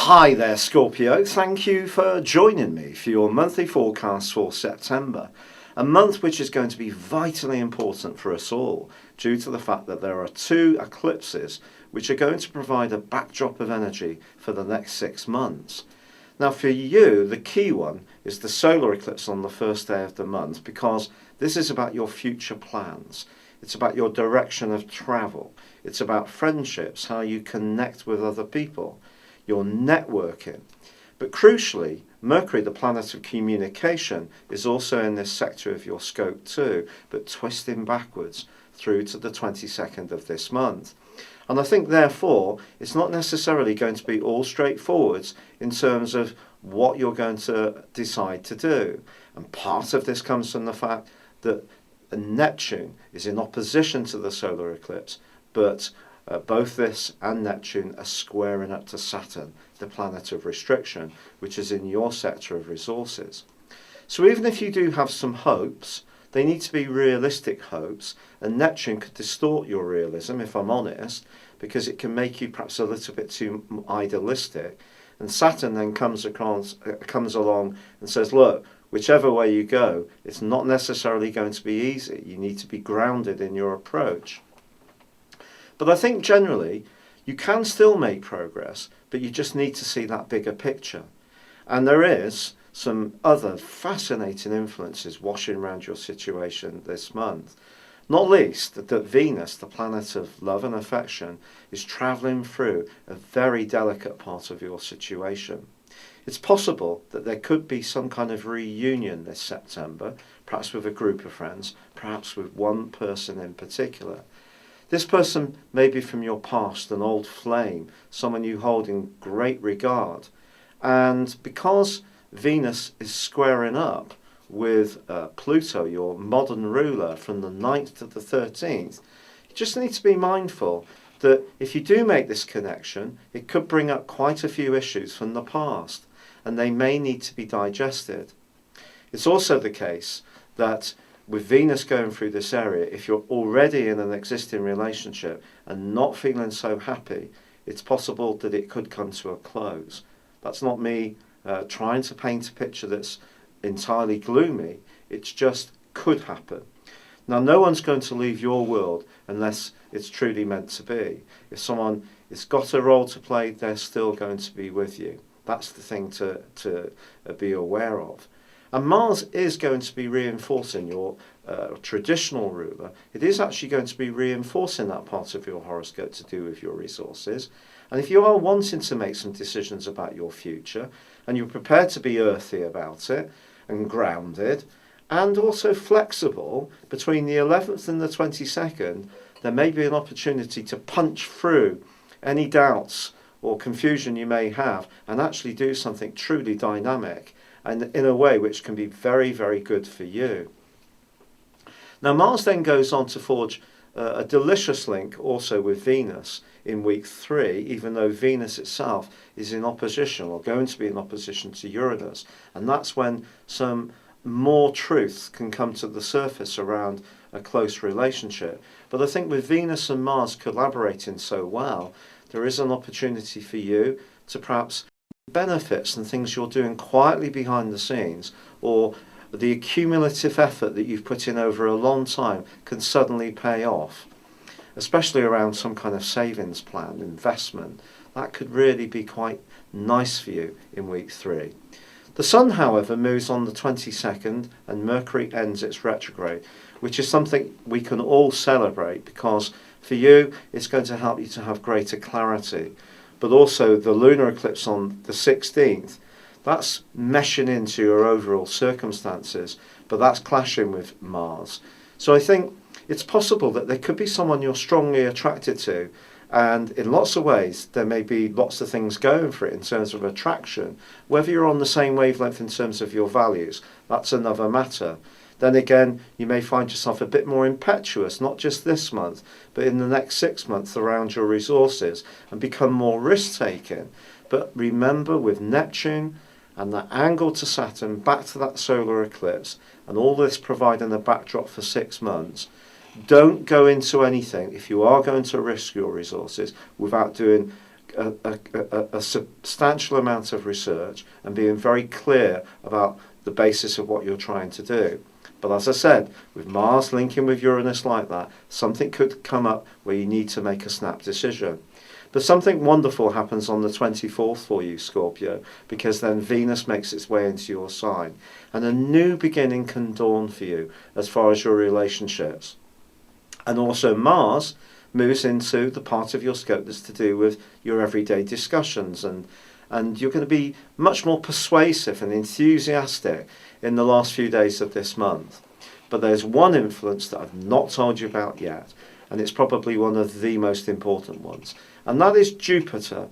Hi there, Scorpio. Thank you for joining me for your monthly forecast for September. A month which is going to be vitally important for us all due to the fact that there are two eclipses which are going to provide a backdrop of energy for the next 6 months. Now for you, the key one is the solar eclipse on the first day of the month, because this is about your future plans. It's about your direction of travel. It's about friendships, how you connect with other people, your networking. But crucially, Mercury, the planet of communication, is also in this sector of your scope too, but twisting backwards through to the 22nd of this month. And I think therefore it's not necessarily going to be all straightforward in terms of what you're going to decide to do. And part of this comes from the fact that Neptune is in opposition to the solar eclipse, but both this and Neptune are squaring up to Saturn, the planet of restriction, which is in your sector of resources. So even if you do have some hopes, they need to be realistic hopes, and Neptune could distort your realism, if I'm honest, because it can make you perhaps a little bit too idealistic. And Saturn then comes along and says, look, whichever way you go, it's not necessarily going to be easy. You need to be grounded in your approach. But I think generally you can still make progress, but you just need to see that bigger picture. And there is some other fascinating influences washing around your situation this month. Not least that Venus, the planet of love and affection, is travelling through a very delicate part of your situation. It's possible that there could be some kind of reunion this September, perhaps with a group of friends, perhaps with one person in particular. This person may be from your past, an old flame, someone you hold in great regard. And because Venus is squaring up with Pluto, your modern ruler, from the 9th to the 13th, you just need to be mindful that if you do make this connection, it could bring up quite a few issues from the past, and they may need to be digested. It's also the case that with Venus going through this area, if you're already in an existing relationship and not feeling so happy, it's possible that it could come to a close. That's not me trying to paint a picture that's entirely gloomy. It's just could happen. Now, no one's going to leave your world unless it's truly meant to be. If someone has got a role to play, they're still going to be with you. That's the thing to be aware of. And Mars is going to be reinforcing your traditional ruler. It is actually going to be reinforcing that part of your horoscope to do with your resources. And if you are wanting to make some decisions about your future, and you're prepared to be earthy about it, and grounded, and also flexible, between the 11th and the 22nd, there may be an opportunity to punch through any doubts or confusion you may have, and actually do something truly dynamic, and in a way which can be very, very good for you. Now Mars then goes on to forge a delicious link also with Venus in week 3, even though Venus itself is in opposition, or going to be in opposition, to Uranus. And that's when some more truths can come to the surface around a close relationship. But I think with Venus and Mars collaborating so well, there is an opportunity for you to perhaps benefits and things you're doing quietly behind the scenes, or the accumulative effort that you've put in over a long time can suddenly pay off, especially around some kind of savings plan, investment. That could really be quite nice for you in week 3. The Sun, however, moves on the 22nd, and Mercury ends its retrograde, which is something we can all celebrate, because for you it's going to help you to have greater clarity. But also the lunar eclipse on the 16th, that's meshing into your overall circumstances, but that's clashing with Mars. So I think it's possible that there could be someone you're strongly attracted to, and in lots of ways there may be lots of things going for it in terms of attraction. Whether you're on the same wavelength in terms of your values, that's another matter. Then again, you may find yourself a bit more impetuous, not just this month, but in the next 6 months around your resources, and become more risk-taking. But remember, with Neptune and that angle to Saturn, back to that solar eclipse, and all this providing a backdrop for 6 months, don't go into anything, if you are going to risk your resources, without doing a substantial amount of research and being very clear about the basis of what you're trying to do. But as I said, with Mars linking with Uranus like that, something could come up where you need to make a snap decision. But something wonderful happens on the 24th for you, Scorpio, because then Venus makes its way into your sign. And a new beginning can dawn for you as far as your relationships. And also Mars moves into the part of your scope that's to do with your everyday discussions. And you're going to be much more persuasive and enthusiastic in the last few days of this month. But there's one influence that I've not told you about yet, and it's probably one of the most important ones. And that is Jupiter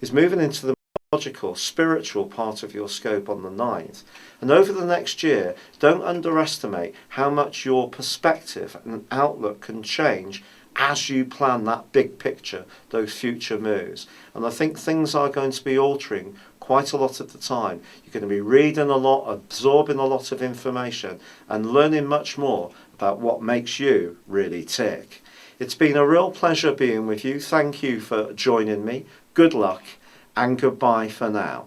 is moving into the logical, spiritual part of your scope on the 9th. And over the next year, don't underestimate how much your perspective and outlook can change as you plan that big picture, those future moves. And I think things are going to be altering quite a lot of the time. You're going to be reading a lot, absorbing a lot of information, and learning much more about what makes you really tick. It's been a real pleasure being with you. Thank you for joining me. Good luck and goodbye for now.